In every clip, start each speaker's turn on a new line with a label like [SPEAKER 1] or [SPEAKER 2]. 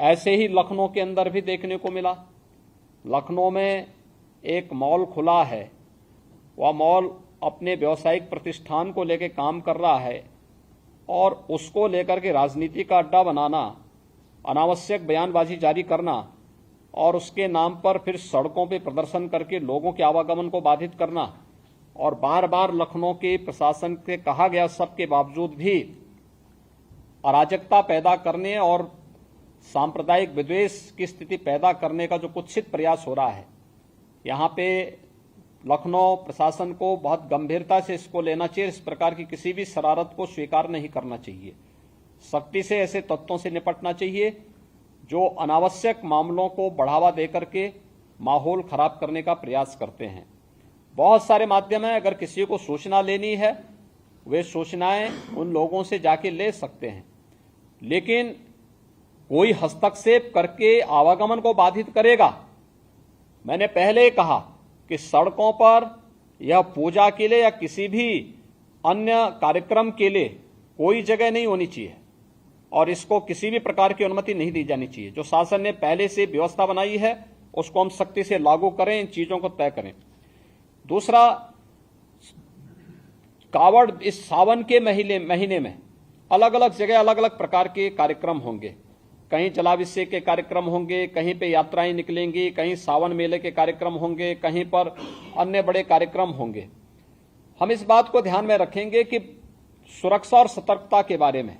[SPEAKER 1] ऐसे ही लखनऊ के अंदर भी देखने को मिला। लखनऊ में एक मॉल खुला है, वह मॉल अपने व्यावसायिक प्रतिष्ठान को लेकर काम कर रहा है और उसको लेकर के राजनीति का अड्डा बनाना, अनावश्यक बयानबाजी जारी करना और उसके नाम पर फिर सड़कों पर प्रदर्शन करके लोगों के आवागमन को बाधित करना और बार बार लखनऊ के प्रशासन के कहा गया सबके बावजूद भी अराजकता पैदा करने और सांप्रदायिक विद्वेष की स्थिति पैदा करने का जो कुत्सित प्रयास हो रहा है, यहाँ पे लखनऊ प्रशासन को बहुत गंभीरता से इसको लेना चाहिए। इस प्रकार की किसी भी शरारत को स्वीकार नहीं करना चाहिए। सख्ती से ऐसे तत्वों से निपटना चाहिए जो अनावश्यक मामलों को बढ़ावा देकर के माहौल खराब करने का प्रयास करते हैं। बहुत सारे माध्यम हैं, अगर किसी को सूचना लेनी है वे सूचनाएं उन लोगों से जाके ले सकते हैं, लेकिन कोई हस्तक्षेप करके आवागमन को बाधित करेगा। मैंने पहले कहा कि सड़कों पर या पूजा के लिए या किसी भी अन्य कार्यक्रम के लिए कोई जगह नहीं होनी चाहिए और इसको किसी भी प्रकार की अनुमति नहीं दी जानी चाहिए। जो शासन ने पहले से व्यवस्था बनाई है उसको हम सख्ती से लागू करें, इन चीजों को तय करें। दूसरा, कावड़ इस सावन के महीने में अलग अलग जगह अलग अलग प्रकार के कार्यक्रम होंगे। कहीं जलाभिषेक के कार्यक्रम होंगे, कहीं पे यात्राएं निकलेंगी, कहीं सावन मेले के कार्यक्रम होंगे, कहीं पर अन्य बड़े कार्यक्रम होंगे। हम इस बात को ध्यान में रखेंगे कि सुरक्षा और सतर्कता के बारे में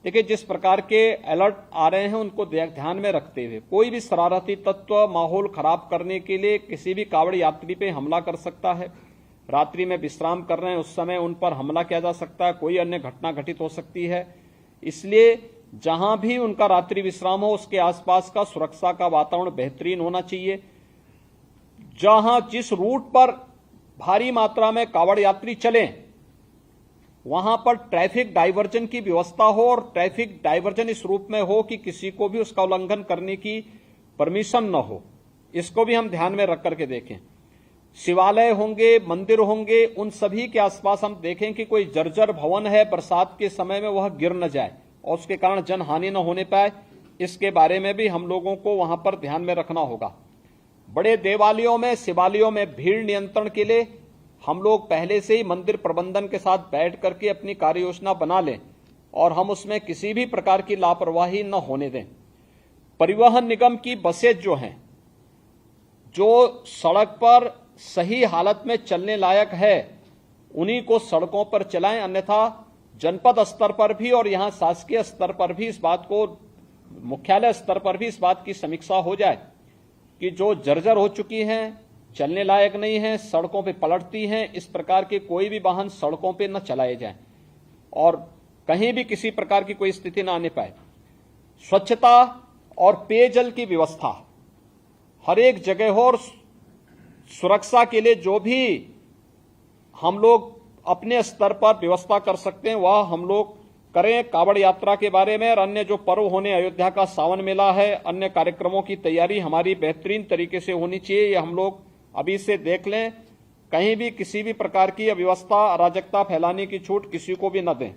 [SPEAKER 1] देखिए, जिस प्रकार के अलर्ट आ रहे हैं उनको ध्यान में रखते हुए कोई भी शरारती तत्व माहौल खराब करने के लिए किसी भी कावड़ यात्री पे हमला कर सकता है। रात्रि में विश्राम कर रहे हैं उस समय उन पर हमला किया जा सकता है, कोई अन्य घटना घटित हो सकती है। इसलिए जहां भी उनका रात्रि विश्राम हो उसके आसपास का सुरक्षा का वातावरण बेहतरीन होना चाहिए। जहां जिस रूट पर भारी मात्रा में कावड़ यात्री चलें वहां पर ट्रैफिक डाइवर्जन की व्यवस्था हो और ट्रैफिक डाइवर्जन इस रूप में हो कि किसी को भी उसका उल्लंघन करने की परमिशन न हो। इसको भी हम ध्यान में रख करके देखें। शिवालय होंगे, मंदिर होंगे, उन सभी के आसपास हम देखें कि कोई जर्जर भवन है, बरसात के समय में वह गिर न जाए और उसके कारण जनहानि न होने पाए। इसके बारे में भी हम लोगों को वहां पर ध्यान में रखना होगा। बड़े देवालयों में, शिवालयों में भीड़ नियंत्रण के लिए हम लोग पहले से ही मंदिर प्रबंधन के साथ बैठ करके अपनी कार्य योजना बना लें और हम उसमें किसी भी प्रकार की लापरवाही न होने दें। परिवहन निगम की बसें जो हैं, जो सड़क पर सही हालत में चलने लायक है, उन्हीं को सड़कों पर चलाएं। अन्यथा जनपद स्तर पर भी और यहां शासकीय स्तर पर भी इस बात को, मुख्यालय स्तर पर भी इस बात की समीक्षा हो जाए कि जो जर्जर हो चुकी हैं, चलने लायक नहीं है, सड़कों पे पलटती हैं, इस प्रकार के कोई भी वाहन सड़कों पे न चलाए जाएं और कहीं भी किसी प्रकार की कोई स्थिति न आने पाए। स्वच्छता और पेयजल की व्यवस्था हर एक जगह हो और सुरक्षा के लिए जो भी हम लोग अपने स्तर पर व्यवस्था कर सकते हैं वह हम लोग करें। कावड़ यात्रा के बारे में और अन्य जो पर्व होने, अयोध्या का सावन मेला है, अन्य कार्यक्रमों की तैयारी हमारी बेहतरीन तरीके से होनी चाहिए। ये हम लोग अभी से देख लें, कहीं भी किसी भी प्रकार की अव्यवस्था, अराजकता फैलाने की छूट किसी को भी न दें।